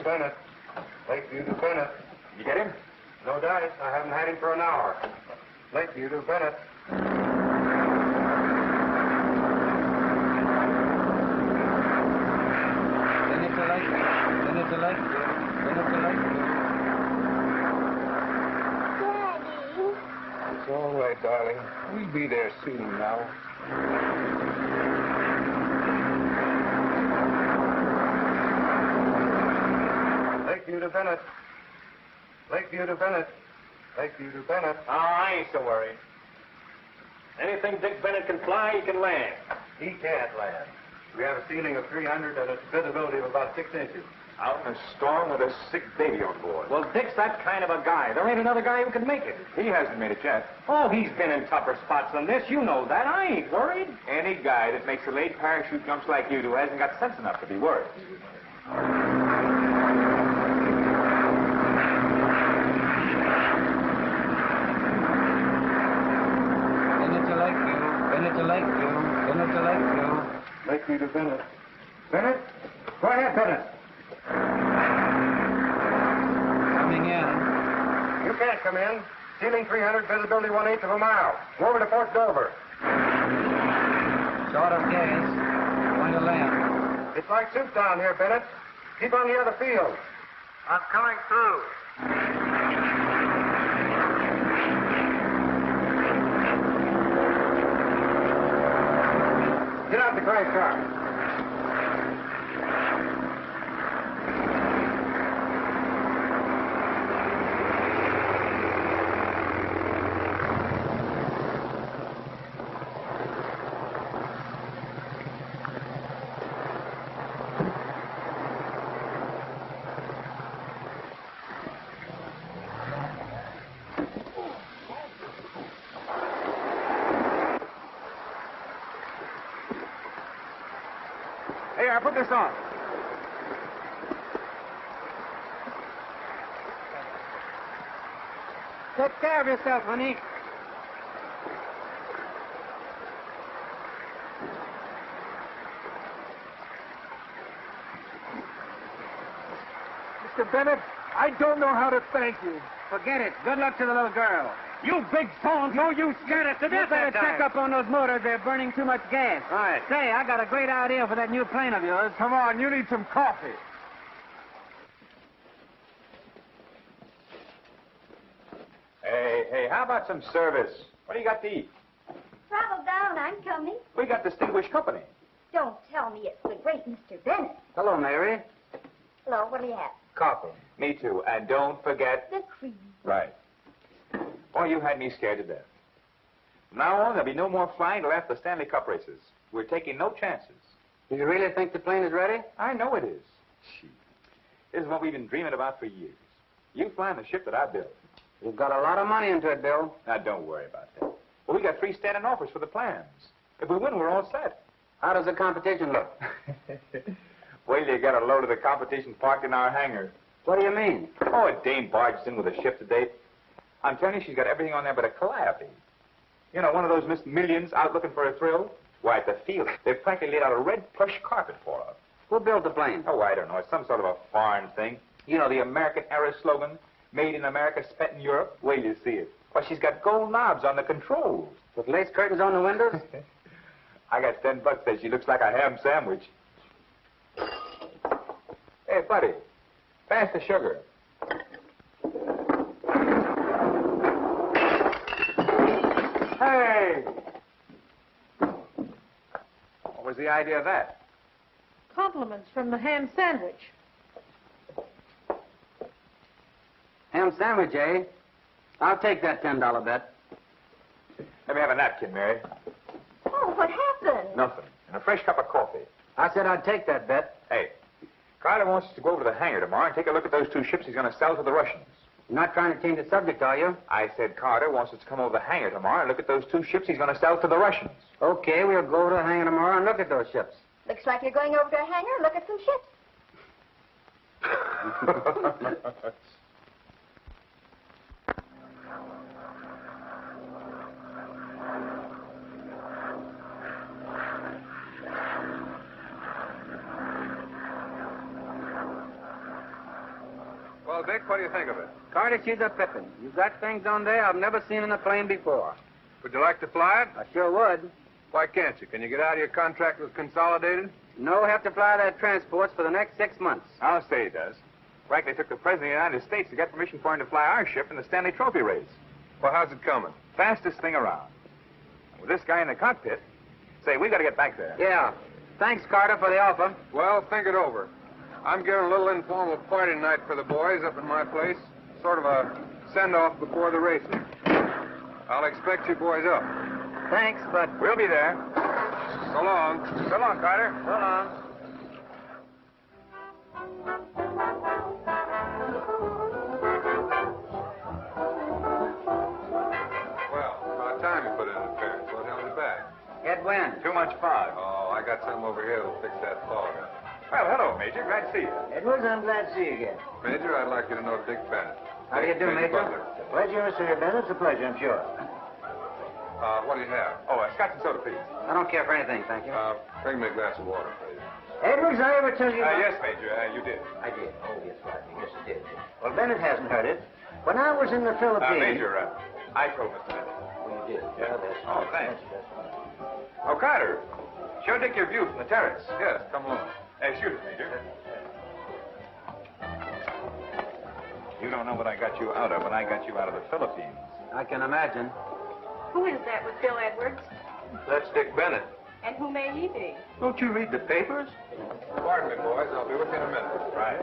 Bennett. Lakeview to Bennett. You get him? No dice. I haven't had him for an hour. Lakeview to Bennett. Bennett to Lakeview. Bennett to Lakeview. Bennett to Lakeview. Daddy. It's all right, darling. We'll be there soon now. Lakeview to Bennett. Lakeview to Bennett. Lakeview to Bennett. Oh, I ain't so worried. Anything Dick Bennett can fly, he can land. He can't land. We have a ceiling of 300 and a visibility of about 6 inches. Out in a storm with a sick baby on board. Well, Dick's that kind of a guy. There ain't another guy who can make it. He hasn't made it yet. Oh, he's been in tougher spots than this. You know that. I ain't worried. Any guy that makes a late parachute jumps like you do hasn't got sense enough to be worried. Bennett to Lakeview. Bennett to Lakeview. Bennett to Lakeview. Lakeview to Bennett. Bennett? Go ahead, Bennett. Coming in. You can't come in. Ceiling 300, visibility 1/8 of a mile. Go over to Fort Dover. Short of gas. Going to land. It's like soup down here, Bennett. Keep on the other field. I'm coming through. Get out the gray car. Hey, I put this on. Take care of yourself, honey. Mr. Bennett, I don't know how to thank you. Forget it. Good luck to the little girl. You big phone. No, you scared us to You death better that time. check up on those motors. They're burning too much gas. Right. Say, I got a great idea for that new plane of yours. Come on, you need some coffee. Hey, how about some service? What do you got to eat? Travel down, I'm coming. We got distinguished company. Don't tell me it's the great Mr. Bennett. Hello, Mary. Hello, what do you have? Coffee. Me too. And don't forget... The cream. Right. Boy, you had me scared to death. From now on, there'll be no more flying till after the Stanley Cup races. We're taking no chances. Do you really think the plane is ready? I know it is. Gee. This is what we've been dreaming about for years. You flying the ship that I built. You've got a lot of money into it, Bill. Now, don't worry about that. Well, we got 3 standing offers for the plans. If we win, we're all set. How does the competition look? Well, you got a load of the competition parked in our hangar. What do you mean? Oh, a dame barged in with a ship today. I'm telling you, she's got everything on there but a calliope. You know, one of those Miss Millions out looking for a thrill? Why, at the field, they've practically laid out a red plush carpet for her. Who built the plane? Oh, I don't know. It's some sort of a foreign thing. You know, the American era slogan, made in America, spent in Europe? Wait till you see it. Why, she's got gold knobs on the controls. With lace curtains on the windows? I got $10 that she looks like a ham sandwich. Hey, buddy, pass the sugar. Hey! What was the idea of that? Compliments from the ham sandwich. Ham sandwich, eh? I'll take that $10 bet. Let me have a napkin, Mary. Oh, what happened? Nothing. And a fresh cup of coffee. I said I'd take that bet. Hey, Carter wants us to go over to the hangar tomorrow and take a look at those 2 ships he's going to sell to the Russians. You're not trying to change the subject, are you? I said Carter wants us to come over to the hangar tomorrow and look at those 2 ships he's going to sell to the Russians. Okay, we'll go over to the hangar tomorrow and look at those ships. Looks like you're going over to a hangar and look at some ships. Well, Dick, what do you think of it? Carter, she's a pippin. You've got things on there I've never seen in a plane before. Would you like to fly it? I sure would. Why can't you? Can you get out of your contract with Consolidated? No, have to fly that transports for the next 6 months. I'll say he does. Frankly, took the President of the United States to get permission for him to fly our ship in the Stanley Trophy race. Well, how's it coming? Fastest thing around. And with this guy in the cockpit, say, we got to get back there. Yeah. Thanks, Carter, for the offer. Well, think it over. I'm giving a little informal party tonight for the boys up in my place. Sort of a send-off before the races. I'll expect you boys up. Thanks, but... We'll be there. So long. So long, Carter. So long. Well, about time you put in an appearance. What held you back? Get wind. Too much fog. Oh, I got some over here that'll fix that fog. Well, hello, Major. Glad to see you. Edwards, I'm glad to see you again. Major, I'd like you to know Dick Bennett. How do you do, Major? Butler. It's a pleasure, Mr. Bennett. It's a pleasure, I'm sure. What do you have? Oh, scotch and soda, please. I don't care for anything, thank you. Bring me a glass of water, please. Edwards, I ever tell you about... Yes, Major, you did. I did. Oh, yes, Rodney. Yes, I did. Well, Bennett hasn't heard it. When I was in the Philippines... Major, I told Mr. Bennett. Oh, you did? Yeah. Well, that's Oh, fine. thanks. That's fine. Oh, Carter, show Dick your view from the terrace. Yes, come along. Shoot it, Major. You don't know what I got you out of when I got you out of the Philippines. I can imagine. Who is that with Bill Edwards? That's Dick Bennett. And who may he be? Don't you read the papers? Pardon me, boys. I'll be with you in a minute. Right.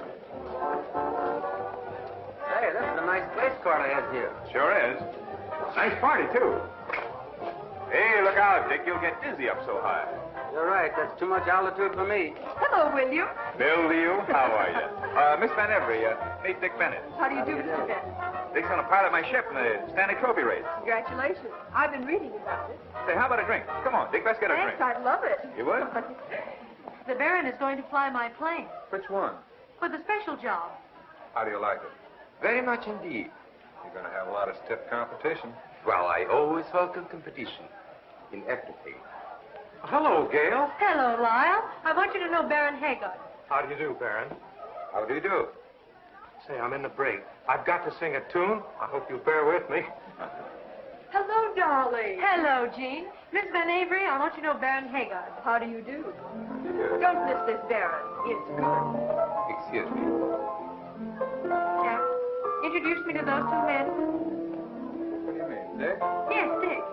Hey, this is a nice place Carter has here. Sure is. Nice party, too. Hey, look out, Dick. You'll get dizzy up so high. You're right. That's too much altitude for me. Hello, William. Bill Leo, how are you? Miss Van Every, meet Dick Bennett. How do you do, Mr. Bennett? Dick's going to pilot my ship in the Stanley Trophy race. Congratulations. I've been reading about it. Say, how about a drink? Come on, Dick, let's get a Thanks, drink. I'd love it. You would? The Baron is going to fly my plane Which one? for the special job. How do you like it? Very much indeed. You're going to have a lot of stiff competition. Well, I always welcome competition in everything. Hello, Gail. Hello, Lyle. I want you to know Baron Haggard. How do you do, Baron? How do you do? Say, I'm in the break. I've got to sing a tune. I hope you'll bear with me. Hello, darling. Hello, Jean. Miss Van Avery, I want you to know Baron Haggard. How do you do? Yes. Don't miss this, Baron. It's good. Excuse me. Jack, introduce me to those two men. What do you mean, Dick? Yes, Dick.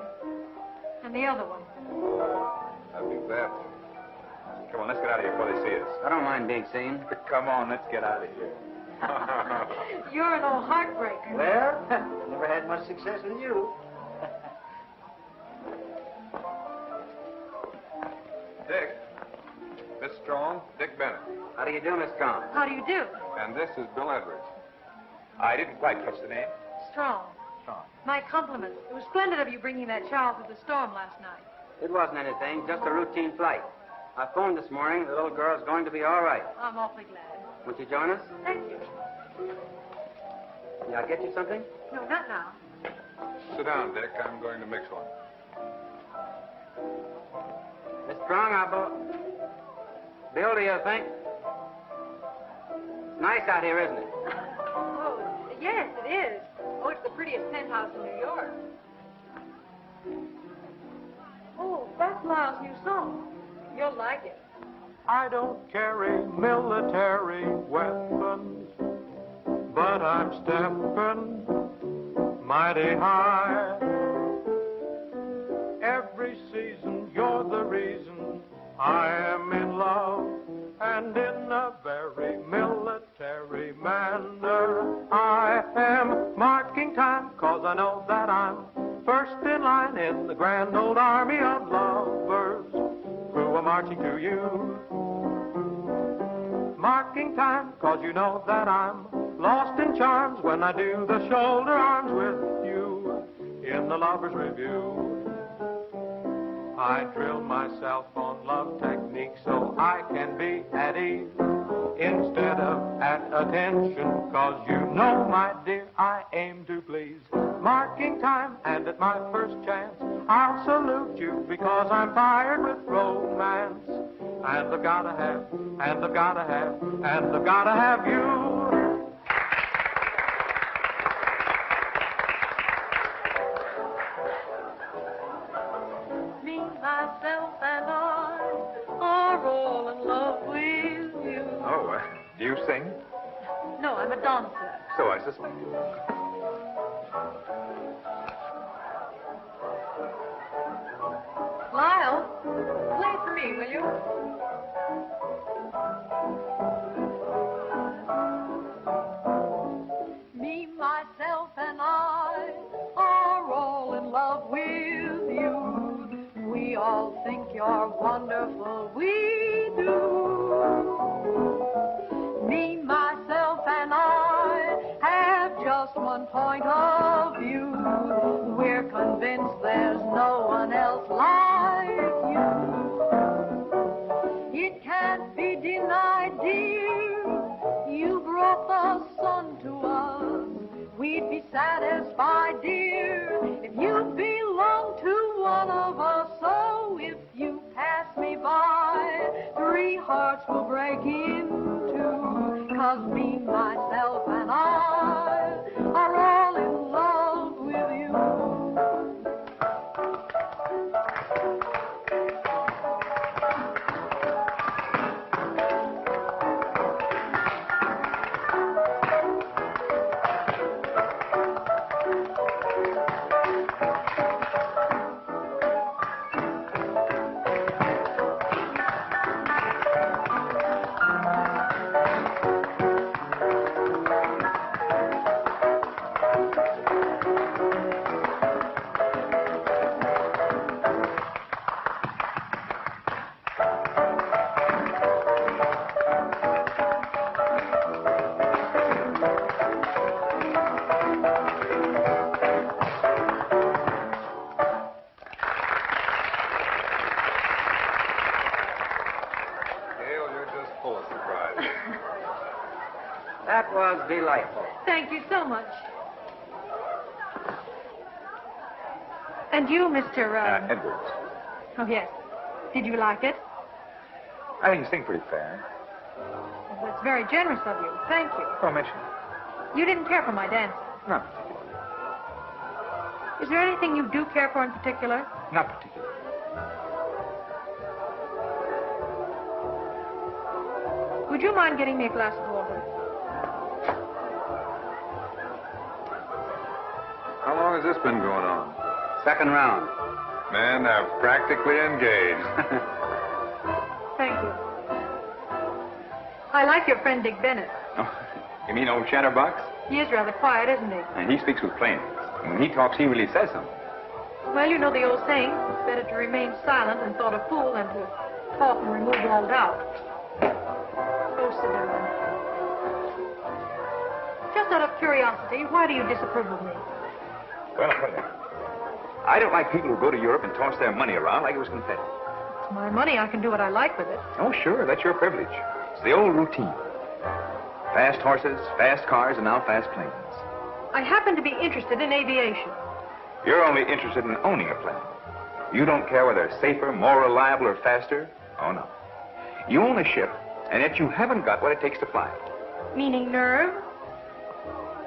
And the other one. I'd be glad to. Come on, let's get out of here before they see us. I don't mind being seen. Come on, let's get out of here. You're an old heartbreaker. Well, never had much success with you. Dick. Miss Strong, Dick Bennett. How do you do, Miss Strong? How do you do? And this is Bill Edwards. I didn't quite catch the name. Strong. Strong. My compliments. It was splendid of you bringing that child through the storm last night. It wasn't anything, just a routine flight. I phoned this morning. The little girl's going to be all right. I'm awfully glad. Won't you join us? Thank you. May I get you something? No, not now. Sit down, Dick. I'm going to mix one. Miss Strong, Bill, do you think? It's nice out here, isn't it? Oh, yes, it is. Oh, it's the prettiest penthouse in New York. Oh, that's Lyle's new song. You'll like it. I don't carry military weapons, but I'm stepping mighty high. Every season, you're the reason I am in love, and in a very military manner. I am marking time, 'cause I know that I'm first in line in the grand old army of lovers who are marching to you. Marking time, 'cause you know that I'm lost in charms when I do the shoulder arms with you in the Lover's Review. I drill myself on love technique so I can be at ease instead of at attention, 'cause you know, my dear, I aim to please. Marking time, and at my first chance I'll salute you, because I'm fired with romance, and I've gotta have, and I've gotta have, and I've gotta have you. myself, and I are all in love with you. Oh, do you sing? No, I'm a dancer. So I suspect. Lyle, play it for me, will you? Me, myself, and I are all in love with you. We all think you're wonderful, we do. Me, myself, and I have just one point of view. We're convinced there's no one else like you. It can't be denied, dear, you brought the sun to us. We'd be satisfied, dear, if you belong to one of us. So if you pass me by, 3 hearts will break in two. 'Cause me, myself, and I are all in love with you. That was delightful. Thank you so much. And you, Mr. Edwards. Oh, yes. Did you like it? I think you sing pretty fair. Well, that's very generous of you. Thank you. Don't mention it. You didn't care for my dancing. Not particularly. Is there anything you do care for in particular? Not particularly. Would you mind getting me a glass of water? How long has this been going on? Second round. Man, they're practically engaged. Thank you. I like your friend Dick Bennett. Oh, you mean old Chatterbox? He is rather quiet, isn't he? And he speaks with plainness. And when he talks, he really says something. Well, you know the old saying, better to remain silent and thought a fool than to talk and remove all doubt. Go sit down. Just out of curiosity, why do you disapprove of me? Well, I'll tell you. I don't like people who go to Europe and toss their money around like it was confetti. It's my money. I can do what I like with it. Oh, sure, that's your privilege. It's the old routine. Fast horses, fast cars, and now fast planes. I happen to be interested in aviation. You're only interested in owning a plane. You don't care whether it's safer, more reliable, or faster. Oh, no. You own a ship, and yet you haven't got what it takes to fly it. Meaning nerve?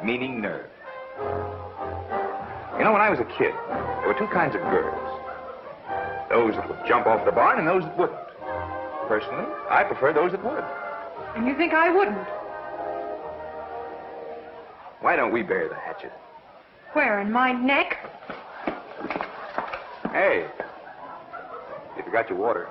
Meaning nerve. You know, when I was a kid, there were two kinds of girls. Those that would jump off the barn and those that wouldn't. Personally, I prefer those that would. And you think I wouldn't? Why don't we bury the hatchet? Where, in my neck? Hey, you forgot your water.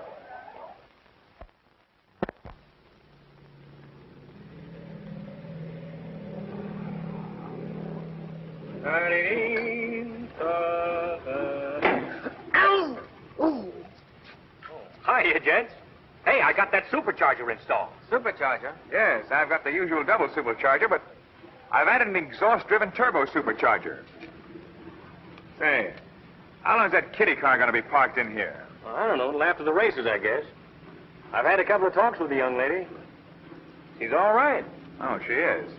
Hiya, gents. Hey, I got that supercharger installed. Supercharger? Yes, I've got the usual double supercharger, but I've added an exhaust-driven turbo supercharger. Say, how long is that kiddie car going to be parked in here? Well, I don't know, till after the races, I guess. I've had a couple of talks with the young lady. She's all right. Oh, she is.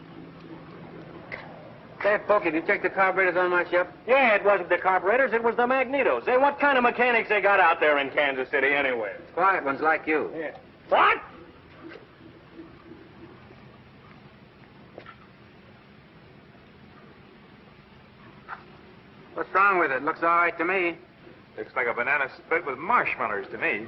Say, Pokey, did you check the carburetors on my ship? Yeah, it wasn't the carburetors, it was the magnetos. Say, what kind of mechanics they got out there in Kansas City anyway? Quiet ones like you. Yeah. What? What's wrong with it? Looks all right to me. Looks like a banana split with marshmallows to me.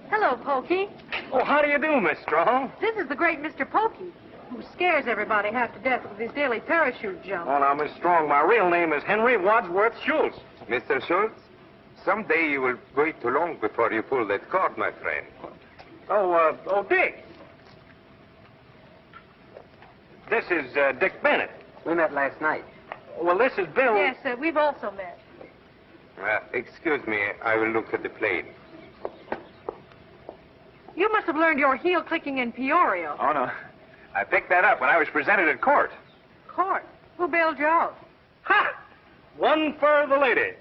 Hello, Pokey. Oh, how do you do, Miss Strong? This is the great Mr. Pokey, who scares everybody half to death with his daily parachute jump. Oh, now, Miss Strong, my real name is Henry Wadsworth Schultz. Mr. Schultz, someday you will wait too long before you pull that cord, my friend. Oh, Dick. This is Dick Bennett. We met last night. Well, this is Bill. Yes, we've also met. Excuse me, I will look at the plane. You must have learned your heel clicking in Peoria. Oh, no. I picked that up when I was presented at court. Court? Who bailed you out? Ha! One for the lady.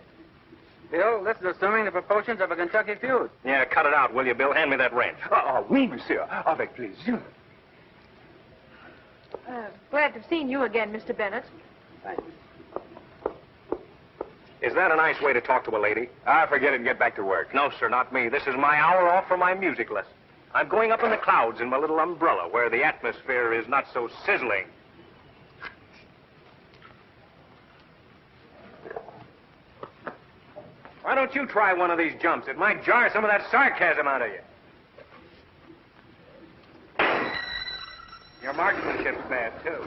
Bill, this is assuming the proportions of a Kentucky feud. Yeah, cut it out, will you, Bill? Hand me that wrench. Oui, monsieur. Avec plaisir. Glad to have seen you again, Mr. Bennett. Thanks. Is that a nice way to talk to a lady? Forget it and get back to work. No, sir, not me. This is my hour off for my music lesson. I'm going up in the clouds in my little umbrella where the atmosphere is not so sizzling. Why don't you try one of these jumps? It might jar some of that sarcasm out of you. Your marksmanship's bad, too.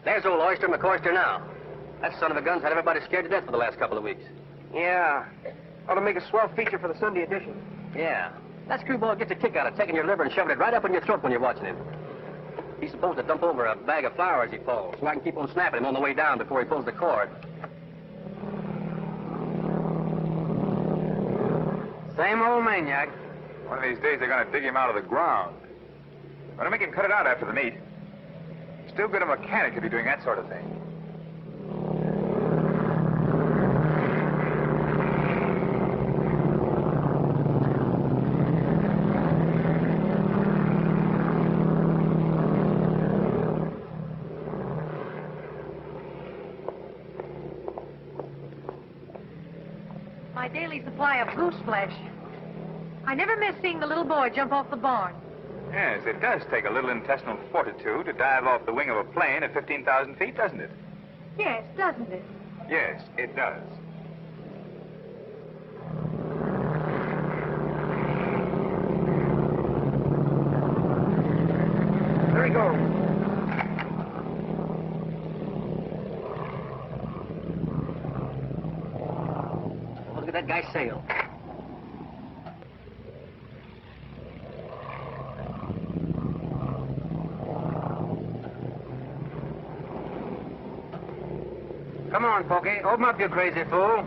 There's old Oyster McCoyster now. That son of a gun's had everybody scared to death for the last couple of weeks. Yeah. Ought to make a swell feature for the Sunday edition. Yeah. That screwball gets a kick out of taking your liver and shoving it right up in your throat when you're watching him. He's supposed to dump over a bag of flour as he falls, so I can keep on snapping him on the way down before he pulls the cord. Same old maniac. One of these days, they're going to dig him out of the ground. I'm going to make him cut it out after the meet. Still good a mechanic if you're doing that sort of thing. My daily supply of goose flesh. I never miss seeing the little boy jump off the barn. Yes, it does take a little intestinal fortitude to dive off the wing of a plane at 15,000 feet, doesn't it? Yes, doesn't it? Yes, it does. There he goes. Look at that guy's sail. Come on, Pokey. Open up, you crazy fool.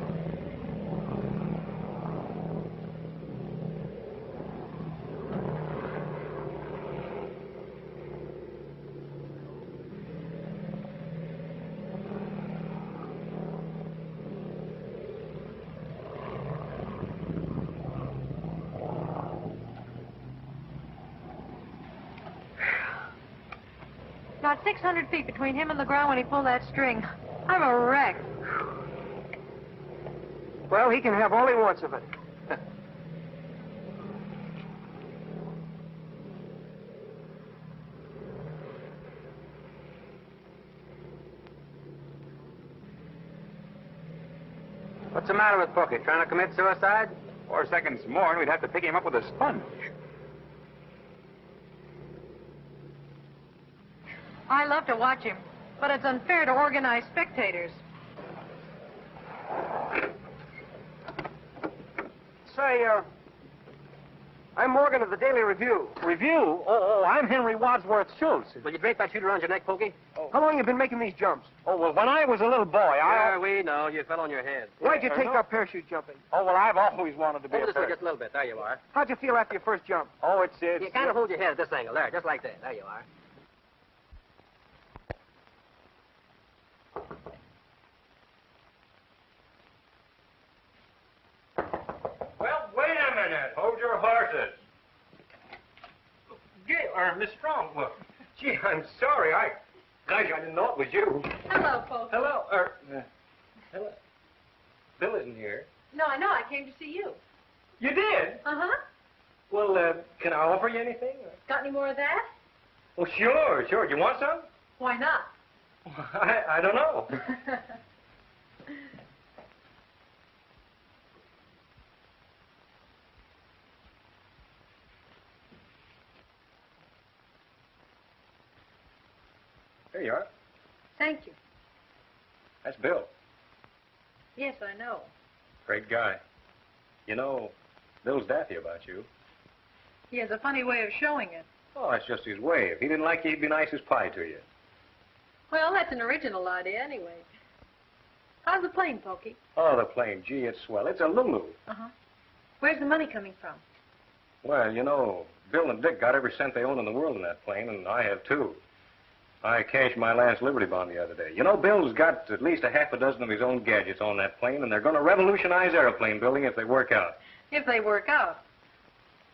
About 600 feet between him and the ground when he pulled that string. I'm a wreck. Well, he can have all he wants of it. What's the matter with Pokey? Trying to commit suicide? 4 seconds more, and we'd have to pick him up with a sponge. I love to watch him, but it's unfair to organized spectators. Say, I'm Morgan of the Daily Review. Review? Oh, I'm Henry Wadsworth Schultz. Will you drape that chute around your neck, Pokey? How long you been making these jumps? Oh, well, when I was a little boy, Yeah, we know. You fell on your head. Why'd you take up parachute jumping? Oh, well, I've always wanted to be Hold a this way parachute. just a little bit. There you are. How'd you feel after your first jump? Oh, it's... You kind of hold your head at this angle. There, just like that. There you are. Well, wait a minute. Hold your horses. Miss Strong, well, gee, I'm sorry. Gosh, I didn't know it was you. Hello, folks. Hello, hello. Bill isn't here. No, I know. I came to see you. You did? Uh-huh. Well, can I offer you anything? Got any more of that? Oh, sure. You want some? Why not? I don't know. There you are. Thank you. That's Bill. Yes, I know. Great guy. You know, Bill's daffy about you. He has a funny way of showing it. Oh, that's just his way. If he didn't like you, he'd be nice as pie to you. Well, that's an original idea anyway. How's the plane, Pokey? Oh, the plane. Gee, it's swell. It's a Lulu. Uh-huh. Where's the money coming from? Well, you know, Bill and Dick got every cent they own in the world in that plane, and I have too. I cashed my last Liberty Bond the other day. You know, Bill's got at least a half a dozen of his own gadgets on that plane, and they're going to revolutionize airplane building if they work out. If they work out.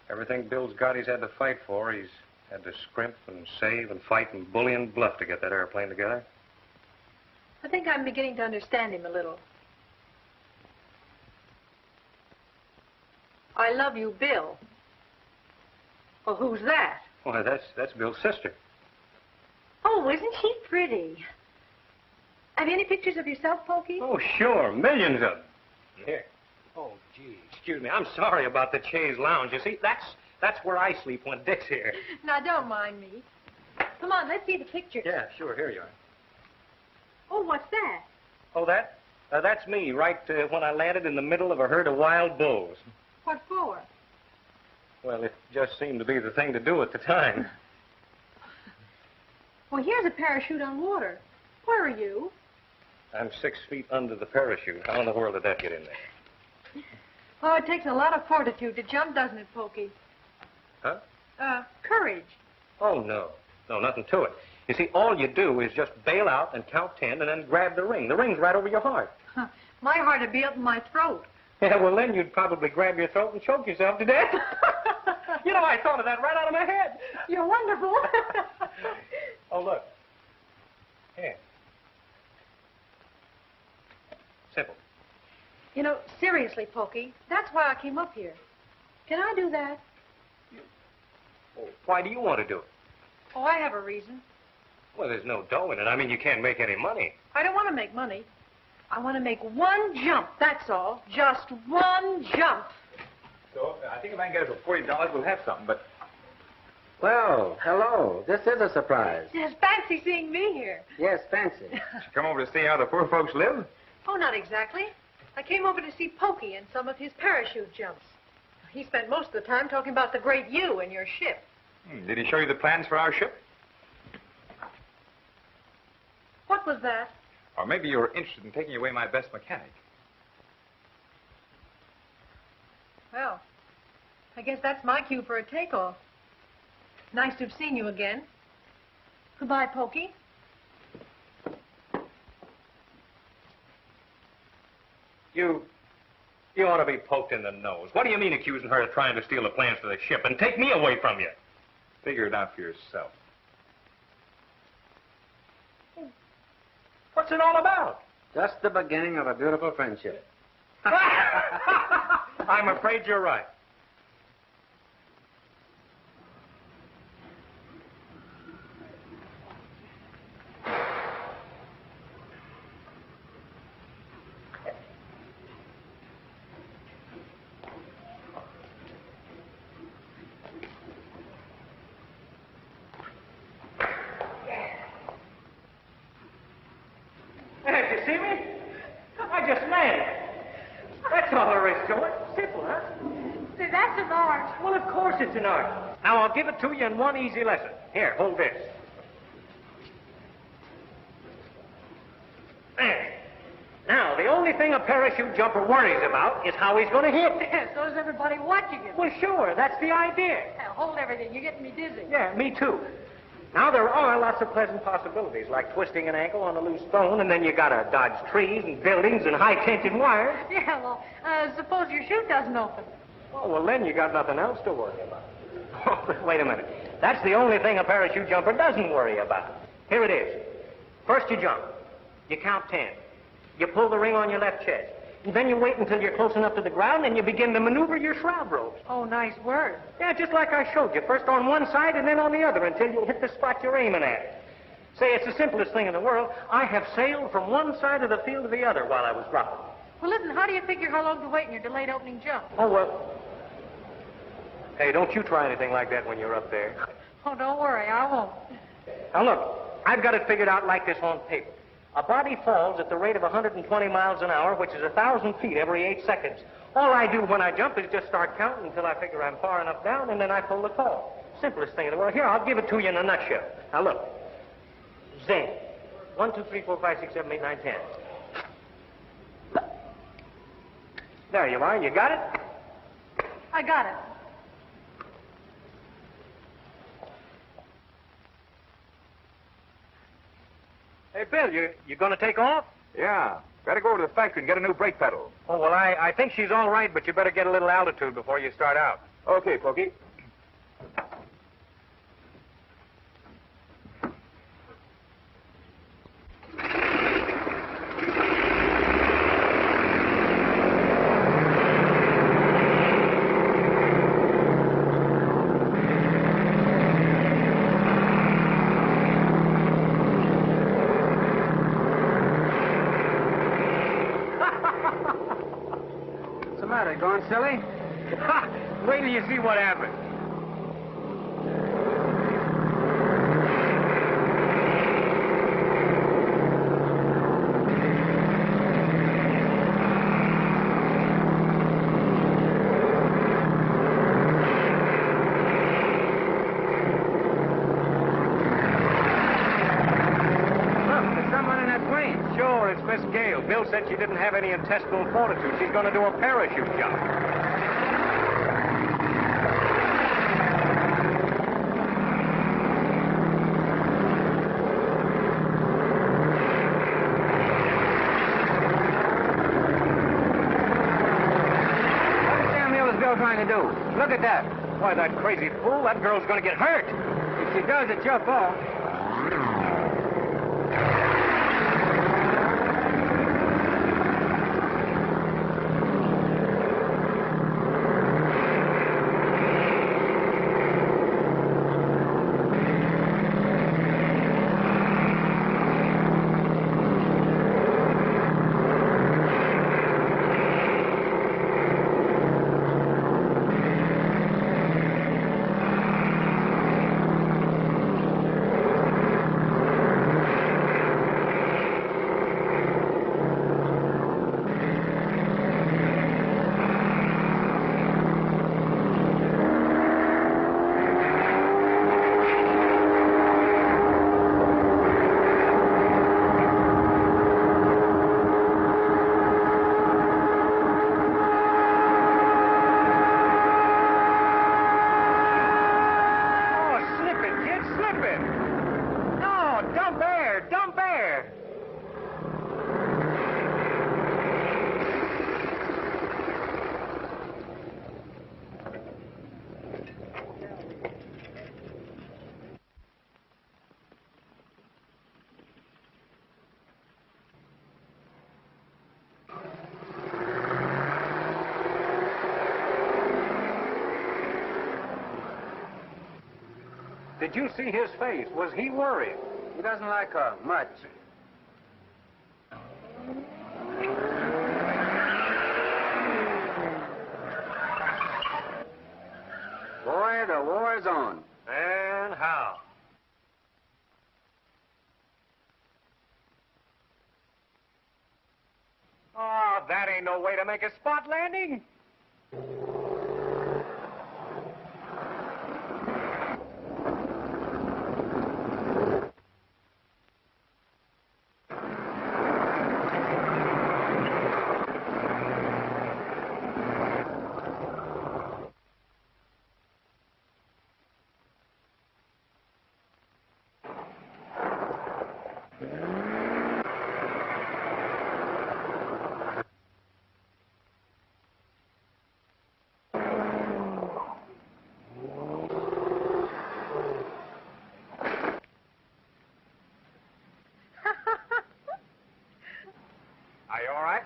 Everything Bill's got he's had to fight for. He's had to scrimp and save and fight and bully and bluff to get that airplane together. I think I'm beginning to understand him a little. I love you, Bill. Well, who's that? Why, that's Bill's sister. Oh, isn't she pretty? Have you any pictures of yourself, Pokey? Oh, sure. Millions of them. Here. Oh, gee, excuse me. I'm sorry about the chaise lounge. You see, that's where I sleep when Dick's here. Now, don't mind me. Come on, let's see the pictures. Yeah, sure. Here you are. Oh, what's that? Oh, that's me, right when I landed in the middle of a herd of wild bulls. What for? Well, it just seemed to be the thing to do at the time. Well, here's a parachute on water. Where are you? I'm 6 feet under the parachute. How in the world did that get in there? Oh, it takes a lot of fortitude to jump, doesn't it, Pokey? Huh? Courage. Oh, no. No, nothing to it. You see, all you do is just bail out and count 10 and then grab the ring. The ring's right over your heart. Huh. My heart would be up in my throat. Yeah, well, then you'd probably grab your throat and choke yourself to death. You know, I thought of that right out of my head. You're wonderful. Oh, look. Here. Simple. You know, seriously, Pokey, that's why I came up here. Can I do that? Oh, why do you want to do it? Oh, I have a reason. Well, there's no dough in it. I mean, you can't make any money. I don't want to make money. I want to make one jump, that's all. Just one jump. So, I think if I can get it for $40, we'll have something, but... Well, hello. This is a surprise. Yes, fancy seeing me here. Yes, fancy. Did you come over to see how the poor folks live? Oh, not exactly. I came over to see Pokey and some of his parachute jumps. He spent most of the time talking about the great you and your ship. Did he show you the plans for our ship? What was that? Or maybe you were interested in taking away my best mechanic. Well, I guess that's my cue for a takeoff. Nice to have seen you again. Goodbye, Pokey. You ought to be poked in the nose. What do you mean accusing her of trying to steal the plans for the ship and take me away from you? Figure it out for yourself. What's it all about? Just the beginning of a beautiful friendship. I'm afraid you're right. Did you see me? I just landed. That's all there is to it. Simple, huh? Say, that's an art. Well, of course it's an art. Now, I'll give it to you in one easy lesson. Here, hold this. There. Now, the only thing a parachute jumper worries about is how he's going to hit. So is everybody watching him. Well, sure, that's the idea. Now, hold everything. You're getting me dizzy. Yeah, me too. Now, there are lots of pleasant possibilities, like twisting an ankle on a loose bone, and then you gotta dodge trees and buildings and high-tension wires. Yeah, well, suppose your chute doesn't open. Oh, well, then you got nothing else to worry about. Oh, wait a minute. That's the only thing a parachute jumper doesn't worry about. Here it is. First you jump. You count 10. You pull the ring on your left chest. And then you wait until you're close enough to the ground and you begin to maneuver your shroud ropes. Oh, nice word. Yeah, just like I showed you. First on one side and then on the other until you hit the spot you're aiming at. Say, it's the simplest thing in the world. I have sailed from one side of the field to the other while I was dropping. Well, listen, how do you figure how long to wait in your delayed opening jump? Oh, well. Hey, don't you try anything like that when you're up there. Oh, don't worry, I won't. Now, look, I've got it figured out like this on paper. A body falls at the rate of 120 miles an hour, which is 1,000 feet every 8 seconds. All I do when I jump is just start counting until I figure I'm far enough down, and then I pull the fall. Simplest thing in the world. Here, I'll give it to you in a nutshell. Now, look. Zen. 1, 2, 3, 4, 5, 6, 7, 8, 9, 10. There you are. You got it? I got it. Hey, Bill, you going to take off? Yeah. Better go over to the factory and get a new brake pedal. Oh, well, I think she's all right, but you better get a little altitude before you start out. Okay, Pokey. Going silly? Wait till you see what happens. Sure, it's Miss Gale. Bill said she didn't have any intestinal fortitude. She's going to do a parachute jump. What the damn hell is Bill trying to do? Look at that. Why, that crazy fool, that girl's going to get hurt. If she does, it's your fault. Did you see his face? Was he worried? He doesn't like her much. Boy, the war's on. And how? Oh, that ain't no way to make a spot landing. Are you all right?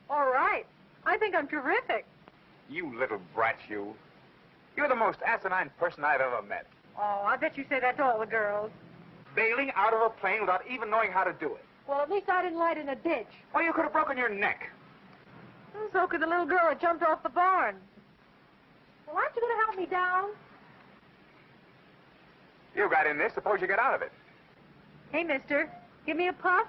All right. I think I'm terrific. You little brat, you. You're the most asinine person I've ever met. Oh, I bet you say that to all the girls. Bailing out of a plane without even knowing how to do it. Well, at least I didn't light in a ditch. Or you could have broken your neck. And so could the little girl that jumped off the barn. Well, aren't you going to help me down? You got in this. Suppose you get out of it. Hey, mister, give me a puff.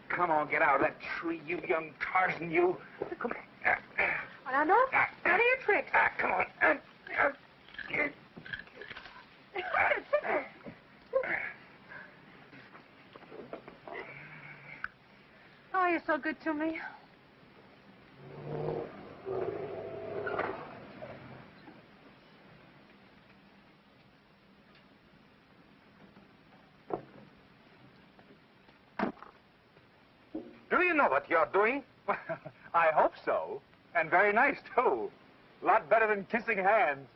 Come on, get out of that tree, you young Tarzan, you. Come on. Now, no, none of your tricks. Come on. Oh, you're so good to me. Do you know what you're doing? I hope so. And very nice, too. A lot better than kissing hands.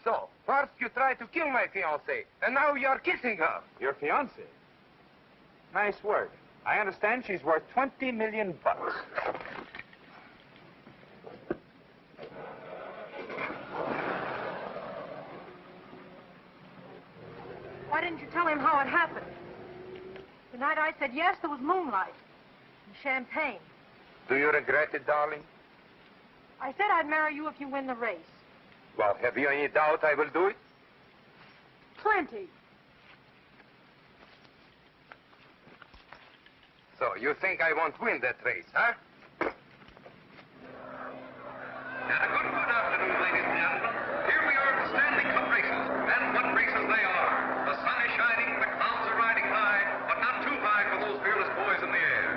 So, first you tried to kill my fiancée, and now you're kissing her. Your fiancée? Nice work. I understand she's worth $20 million. Why didn't you tell him how it happened? The night I said yes, there was moonlight and champagne. Do you regret it, darling? I said I'd marry you if you win the race. Well, have you any doubt I will do it? Plenty. So, you think I won't win that race, huh? And a good afternoon, ladies and gentlemen. Here we are at the Stanley Cup races, and what races they are. The sun is shining, the clouds are riding high, but not too high for those fearless boys in the air.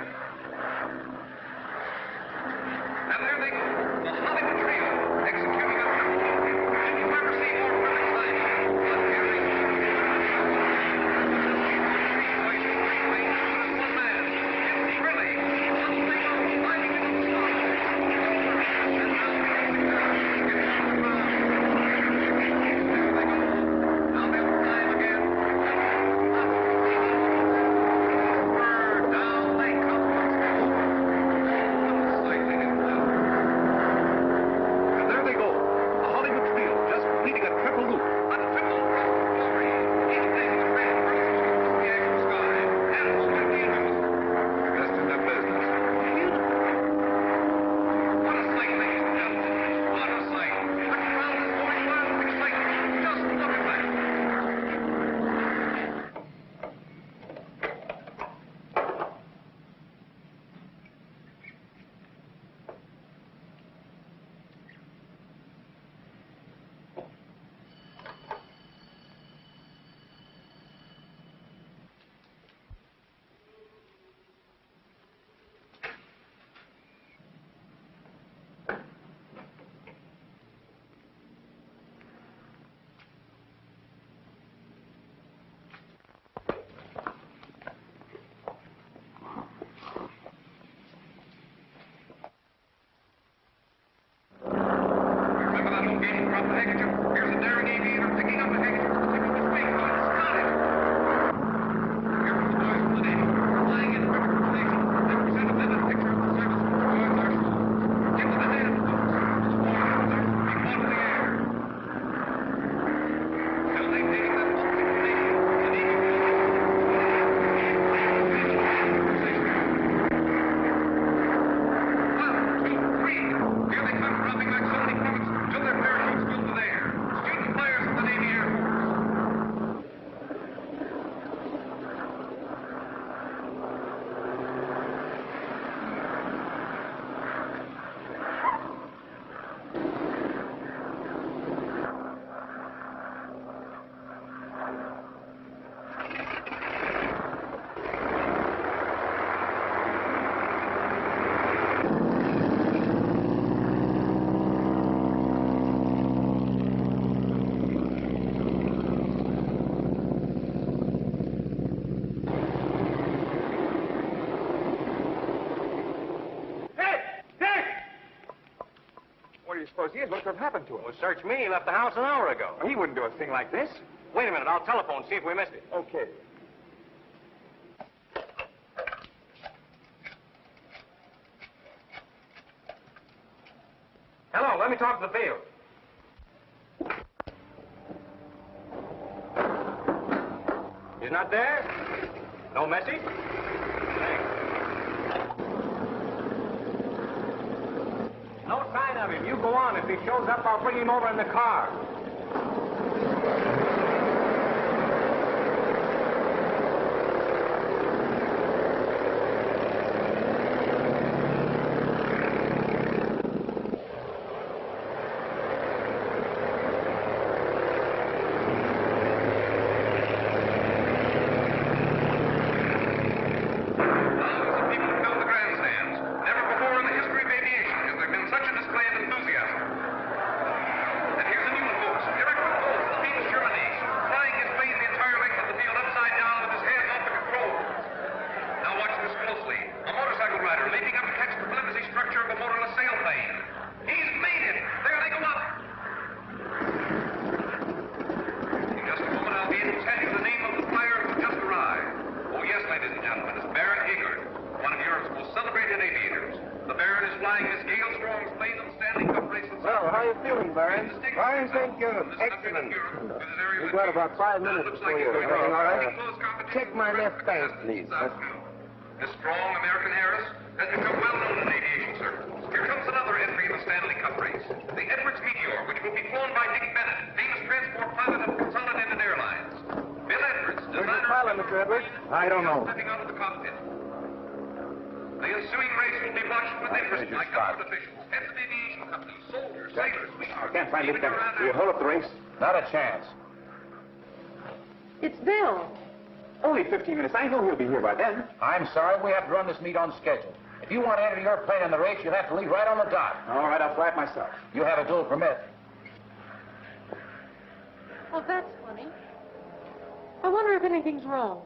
And there they go, the Hollywood trio, executing a triple. Did you ever see more perfect timing? But here is three voices, three ways, as one man. It's thrilling, unbelievable, fighting in the stars. And now, suppose he is. What could have happened to him? Well, search me. He left the house an hour ago. He wouldn't do a thing like this. Wait a minute. I'll telephone, see if we missed it. Okay. Hello, let me talk to the field. He's not there? No message? Thanks. No sign of him. You go on. If he shows up, I'll bring him over in the car. We've got about 5 minutes before you're everything all right? Check my left bank, please. This strong American heiress has become well known in aviation circles. Here comes another entry in the Stanley Cup race. The Edwards Meteor, which will be flown by Dick Bennett, famous transport pilot of Consolidated Airlines. Bill Edwards, designer... pilot, Mr. Edwards? I don't know. ...stepping out of the cockpit. The ensuing race will be watched with interest by government officials, heads of aviation companies, soldiers, sailors, I can't find Dick Bennett. Will you hold up the race? Not a chance. It's Bill. Only 15 minutes. I know he'll be here by then. I'm sorry, we have to run this meet on schedule. If you want to enter your plane in the race, you'll have to leave right on the dot. All right, I'll fly it myself. You have a dual permit. Oh, that's funny. I wonder if anything's wrong.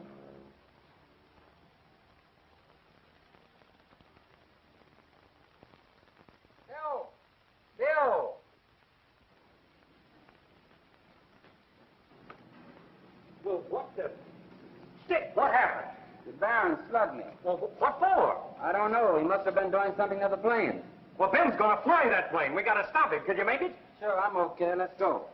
Bill! Bill! Well, what the... Dick, what happened? The Baron slugged me. Well, what for? I don't know. He must have been doing something to the plane. Well, Ben's gonna fly that plane. We gotta stop him. Could you make it? Sure, I'm okay. Let's go.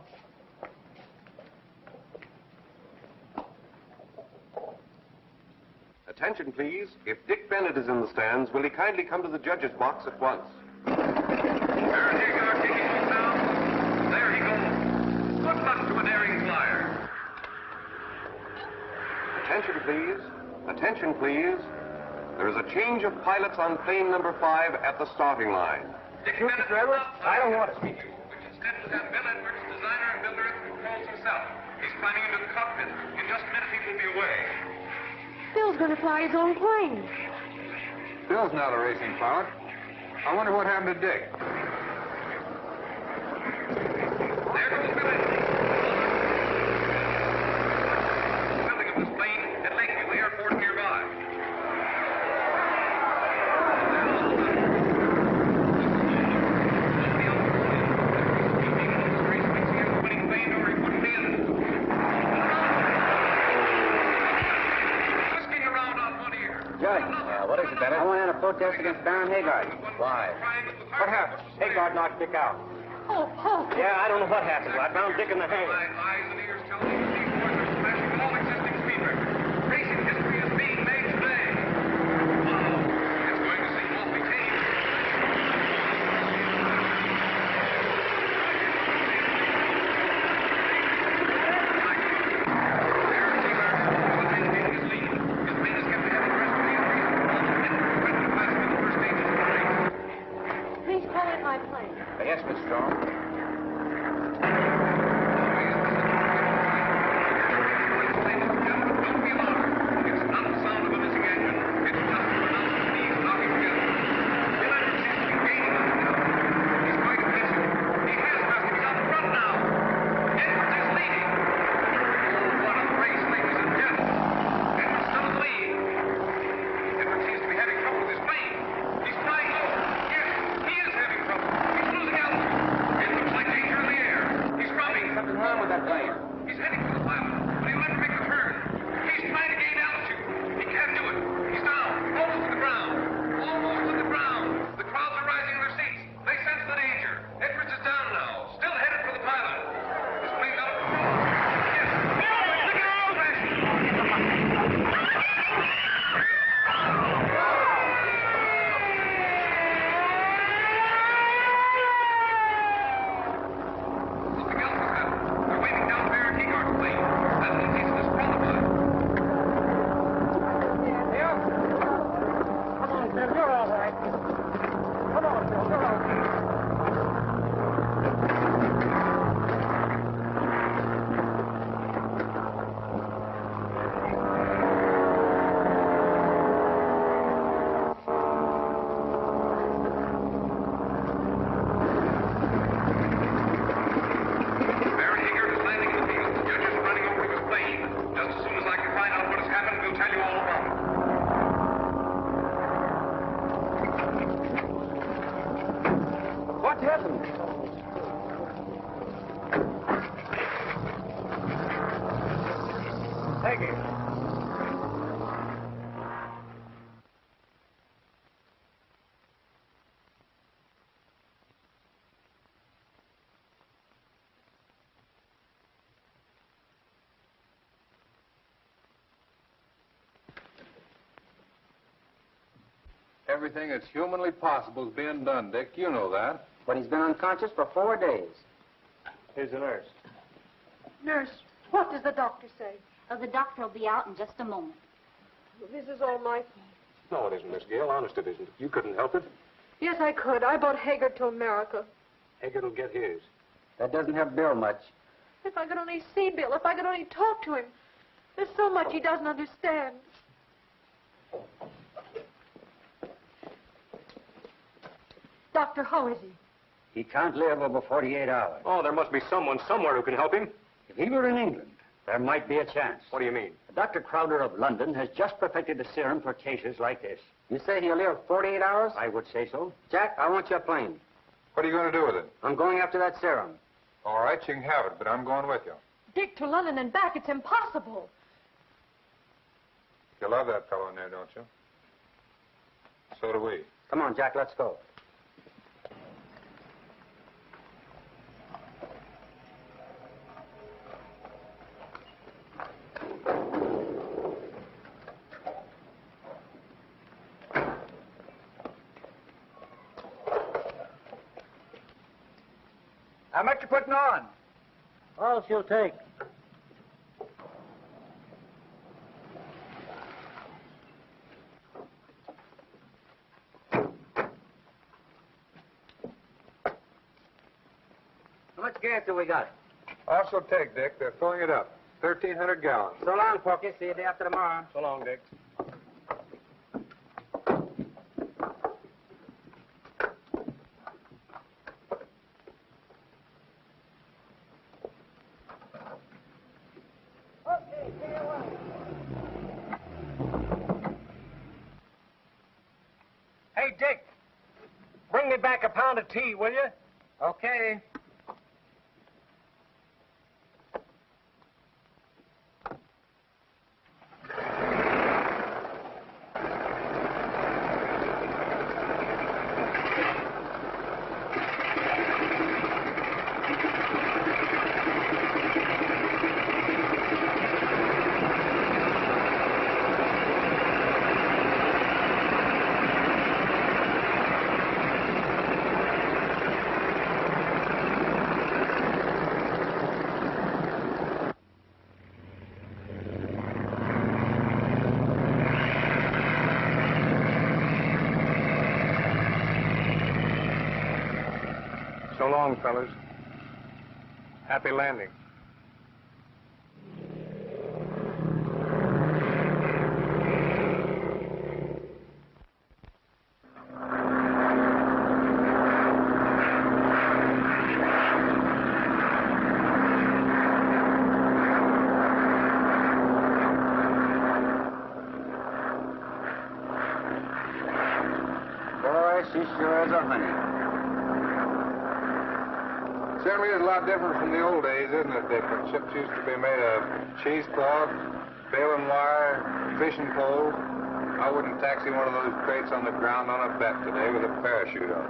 Attention, please. If Dick Bennett is in the stands, will he kindly come to the judge's box at once? There he goes, taking him down. There he goes. Good luck to a daring flyer. Attention, please. Attention, please. There is a change of pilots on plane number 5 at the starting line. Dick Bennett will not fly I don't want to. which instead will have Bill Edwards, designer and builder, who controls himself. He's climbing into the cockpit. In just a minute, he will be away. Bill's going to fly his own plane. Bill's not a racing pilot. I wonder what happened to Dick. There goes Bill Edwards. Building of this plane at Lakeview, the airport nearby. Judge. What is it, Bennett? I want to enter a protest against Baron Haggard. Why? What happened? Haggard knocked Dick out. Oh, Paul. Yeah, I don't know what happened. I found Dick in the hangar. Eyes and ears tell me these boys are smashing all existing speed records. Racing history is being made today. Wow, it's going to seem awfully tame. Please call in my plane. Yes, Miss Strong. Thank you. Everything that's humanly possible is being done, Dick. You know that. But he's been unconscious for 4 days. Here's the nurse. Nurse, what does the doctor say? Oh, the doctor will be out in just a moment. This is all my fault. No, it isn't, Miss Gale. Honest, it isn't. You couldn't help it. Yes, I could. I brought Hager to America. Haggard will get his. That doesn't help Bill much. If I could only see Bill, if I could only talk to him. There's so much he doesn't understand. Doctor, how is he? He can't live over 48 hours. Oh, there must be someone somewhere who can help him. If he were in England, there might be a chance. What do you mean? Dr. Crowder of London has just perfected a serum for cases like this. You say he'll live 48 hours? I would say so. Jack, I want your plane. What are you going to do with it? I'm going after that serum. All right, you can have it, but I'm going with you. Dick, to London and back, it's impossible. You love that fellow in there, don't you? So do we. Come on, Jack, let's go. How much you putting on? All she'll take. How much gas do we got? Also take, Dick. They're filling it up. 1,300 gallons. So long, Porky. See you day after tomorrow. So long, Dick. Hey, Dick, bring me back a pound of tea, will you? Okay. So long, fellas. Happy landing. Boy, she sure is a honey. Certainly is a lot different from the old days, isn't it, Dick? When ships used to be made of cheesecloth, baling wire, fishing poles. I wouldn't taxi one of those crates on the ground on a bet today with a parachute on.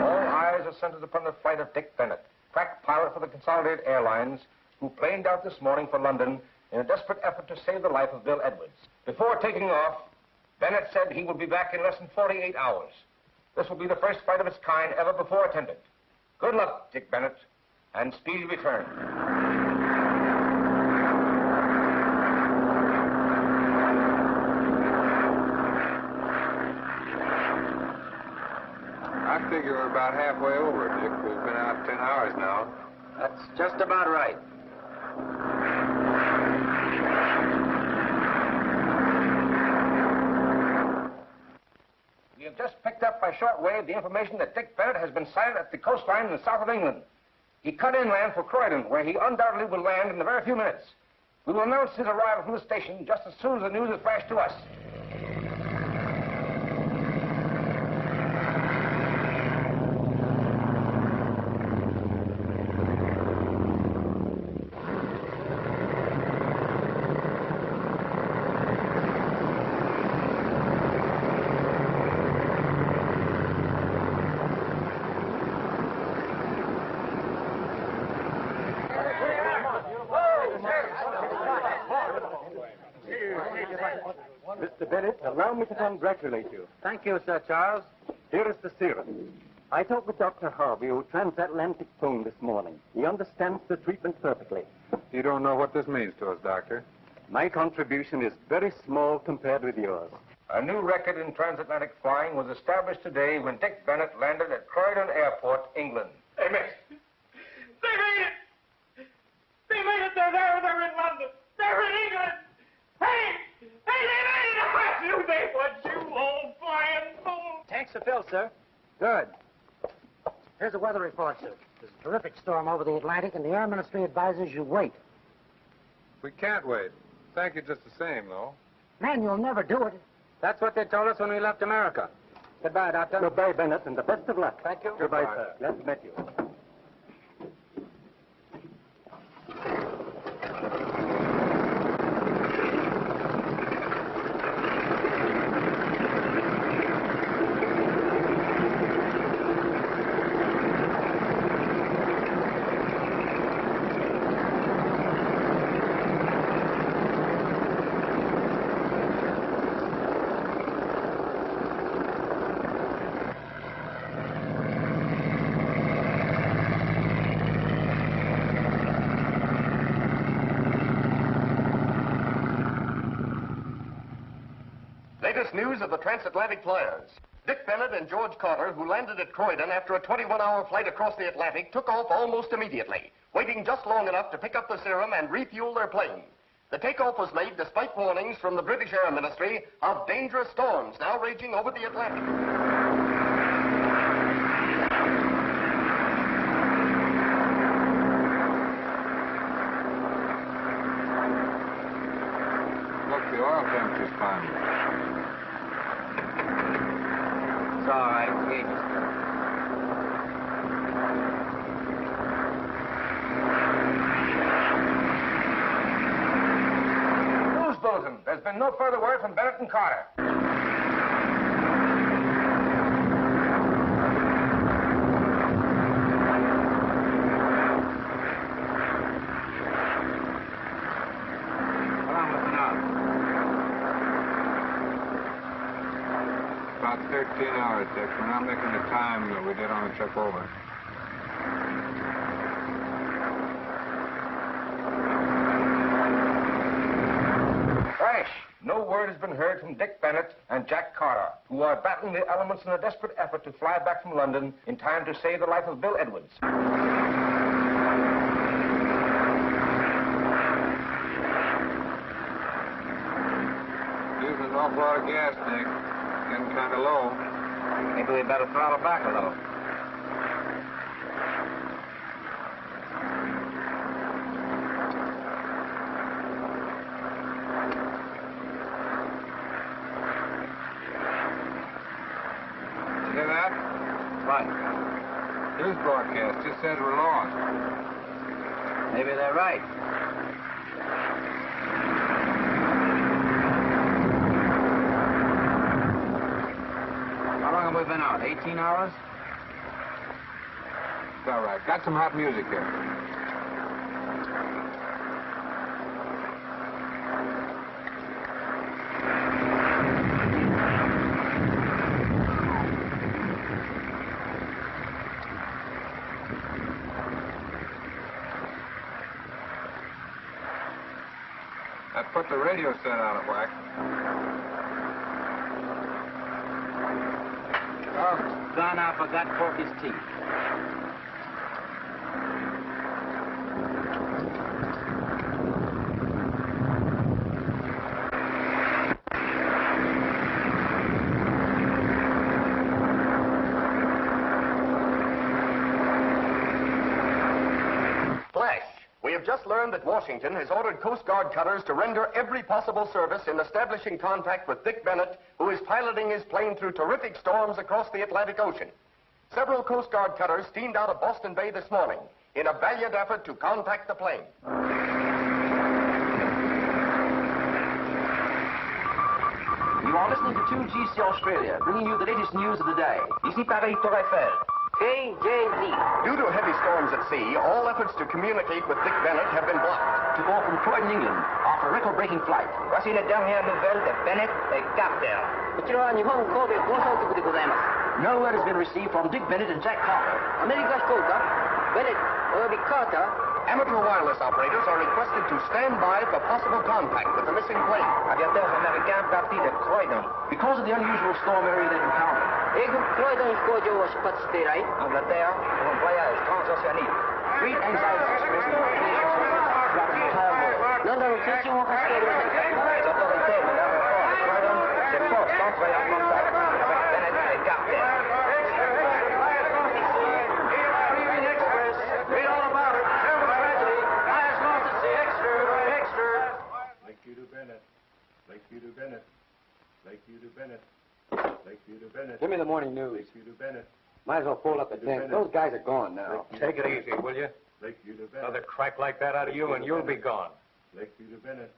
All eyes are centered upon the flight of Dick Bennett, crack pilot for the Consolidated Airlines, who planed out this morning for London in a desperate effort to save the life of Bill Edwards. Before taking off, Bennett said he would be back in less than 48 hours. This will be the first flight of its kind ever before attended. Good luck, Dick Bennett, and speedy return. I figure we're about halfway over, Dick. We've been out 10 hours now. That's just about right. We have just picked up by shortwave the information that Dick Bennett has been sighted at the coastline in the south of England. He cut inland for Croydon, where he undoubtedly will land in a very few minutes. We will announce his arrival from the station just as soon as the news is flashed to us. Mr. Bennett, allow me to congratulate you. Thank you, Sir Charles. Here is the serum. I talked with Dr. Harvey, who transatlantic phone this morning. He understands the treatment perfectly. You don't know what this means to us, Doctor. My contribution is very small compared with yours. A new record in transatlantic flying was established today when Dick Bennett landed at Croydon Airport, England. They made it! They made it! They made it! They're there! They're in London! They're in England! Hey! Hey, they made it! I knew they would, you old flying fool! Tanks are filled, sir. Good. Here's the weather report, sir. There's a terrific storm over the Atlantic, and the Air Ministry advises you wait. We can't wait. Thank you just the same, though. Man, you'll never do it. That's what they told us when we left America. Goodbye, Doctor. Goodbye, Bennett, and the best of luck. Thank you. Goodbye, sir. Glad to meet you. Latest news of the transatlantic flyers. Dick Bennett and George Carter, who landed at Croydon after a 21-hour flight across the Atlantic, took off almost immediately, waiting just long enough to pick up the serum and refuel their plane. The takeoff was made despite warnings from the British Air Ministry of dangerous storms now raging over the Atlantic. Look, the oil temperature's climbing. It's all right. Gauges. News bulletin. There's been no further word from Bennett and Carter. About 13 hours, Dick. We're not making the time that we did on the trip over. Crash! No word has been heard from Dick Bennett and Jack Carter, who are battling the elements in a desperate effort to fly back from London in time to save the life of Bill Edwards. Using an awful lot of gas, Dick. Getting kind of low. Maybe we better throttle back a little. You hear that? What? News broadcast just says we're lost. Maybe they're right. How long have we been out? 18 hours? It's all right. Got some hot music here. That put the radio set out of whack. Oh, gone out for that porky's teeth. Flash! We have just learned that Washington has ordered Coast Guard cutters to render every possible service in establishing contact with Dick Bennett, who is piloting his plane through terrific storms across the Atlantic Ocean. Several Coast Guard cutters steamed out of Boston Bay this morning in a valiant effort to contact the plane. You are listening to 2GC Australia, bringing you the latest news of the day. Ici Paris, Tour Eiffel. KJZ. Due to heavy storms at sea, all efforts to communicate with Dick Bennett have been blocked. To go from Croydon, England, off a record-breaking flight. Voici les dernières nouvelles de Bennett et Captain. No word has been received from Dick Bennett and Jack Carter. Bennett, Carter. Amateur wireless operators are requested to stand by for possible contact with the missing plane. Aviateurs américains partis de Croydon. Because of the unusual storm area they've encountered. Angleterre, pour un voyage transoceanique. Great anxiety expressed in the communication service throughout the entire world. Les autorités de l'aéroport de Croydon s'efforcent d'entrer en contact avec Bennett et Captain. Read all about it. Terrible tragedy. Highest loss at sea. Extra. Lakeview to Bennett. Lakeview to Bennett. Lakeview to Bennett. Lakeview to Bennett. Give me the morning news. Lakeview to Bennett. Might as well fold up the tent. Those guys are gone now. Take it easy, will you? Lakeview to Bennett. Another crack like that out of you and you'll be gone. Lakeview to Bennett.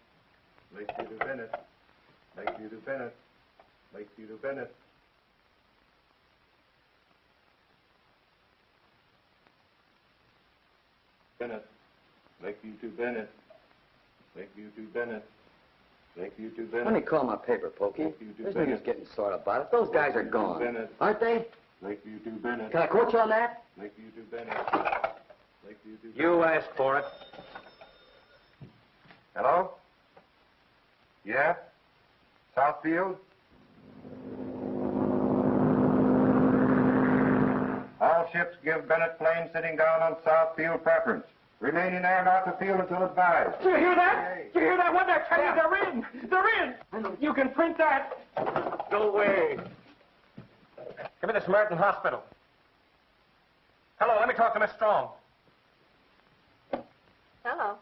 Lakeview to Bennett. Lakeview to Bennett. Lakeview to Bennett. Bennett. Lakeview to Bennett. Lakeview to Bennett. Lakeview to Bennett. Let me call my paper, Pokey. There's no use getting sore about it. Those guys are gone. Bennett. Aren't they? Lakeview to Bennett. Can I quote you on that? Lakeview to Bennett. Lakeview to Bennett. You asked for it. Hello? Yeah? Southfield? All ships give Bennett plane sitting down on Southfield preference. Remain in air not to field until advised. Do you hear that? Do you hear that? What they're telling you? They're in. They're in. You can print that. Go away. Give me the Samaritan Hospital. Hello, let me talk to Miss Strong. Hello.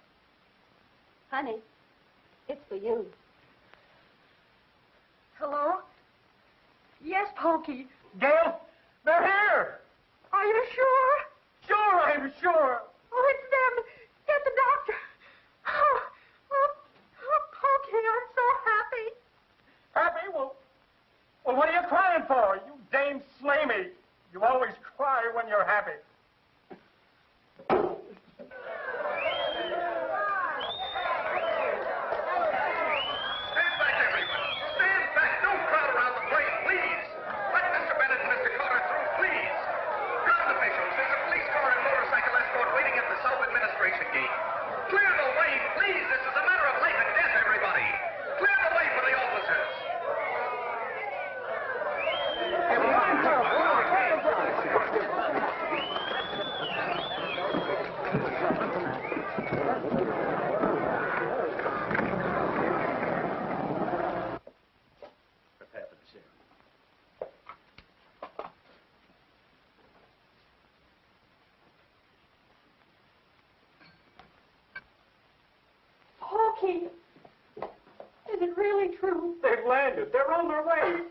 Honey, it's for you. Hello? Yes, Pokey. Gail, they're here. Are you sure? Sure, I'm sure. Oh, it's them. Get the doctor. Oh, Pokey, I'm so happy. Happy? Well, what are you crying for? You dame Slamey. You always cry when you're happy. Stand back, everyone. Stand back. Don't crowd around the plane, please. Let Mr. Bennett and Mr. Carter through, please. Ground officials, there's a police car and motorcycle escort waiting at the South Administration gate. Clear the way, please. This is a matter of life and death, everybody. Clear the way for the officers. Prepare for the ceremony. Pokey, is it really true? They've landed. They're on their way.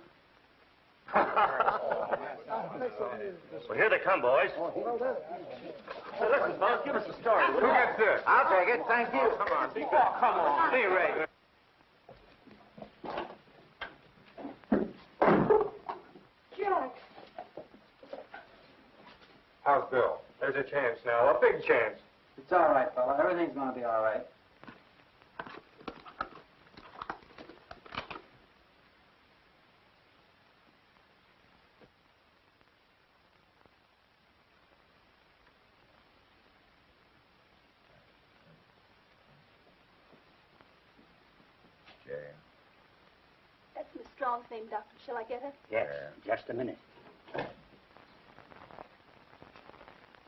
Well, here they come, boys. Hey, listen, fellas, give us a story. Who gets this? I'll take it. Thank you. Come on, be good. Oh, come on. Be regular. Jack. How's Bill? There's a chance now, a big chance. It's all right, fella. Everything's going to be all right. That's Miss Strong's name, Doctor. Shall I get her? Yes, just a minute.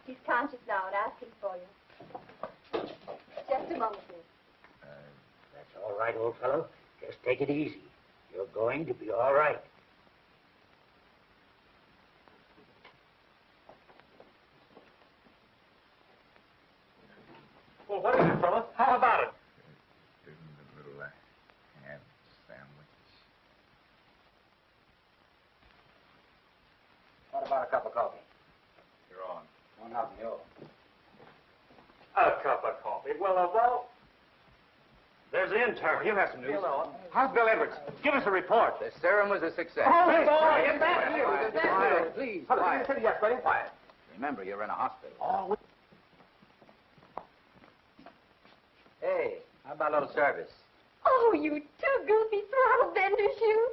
He's conscious now and asking for you. Just a moment, please. That's all right, old fellow. Just take it easy. You're going to be all right. Well, what is it, fella? How about it? A little ham sandwich. What about a cup of coffee? You're on. Well, not yours. A cup of coffee. Well, of all... There's the intern. You have some news. Hello. How's Bill Edwards? Give us a report. The serum was a success. Oh, boy, Quiet, please. Hello, Quiet. yes, ready? Quiet. Remember, you're in a hospital. Oh, Hey, how about a little service? Oh, you two goofy throttle benders, you.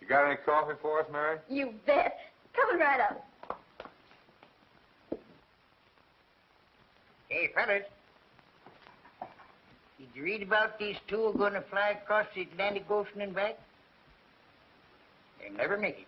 You got any coffee for us, Mary? You bet. Coming right up. Hey, fellas. Did you read about these two are going to fly across the Atlantic Ocean and back? They'll never make it.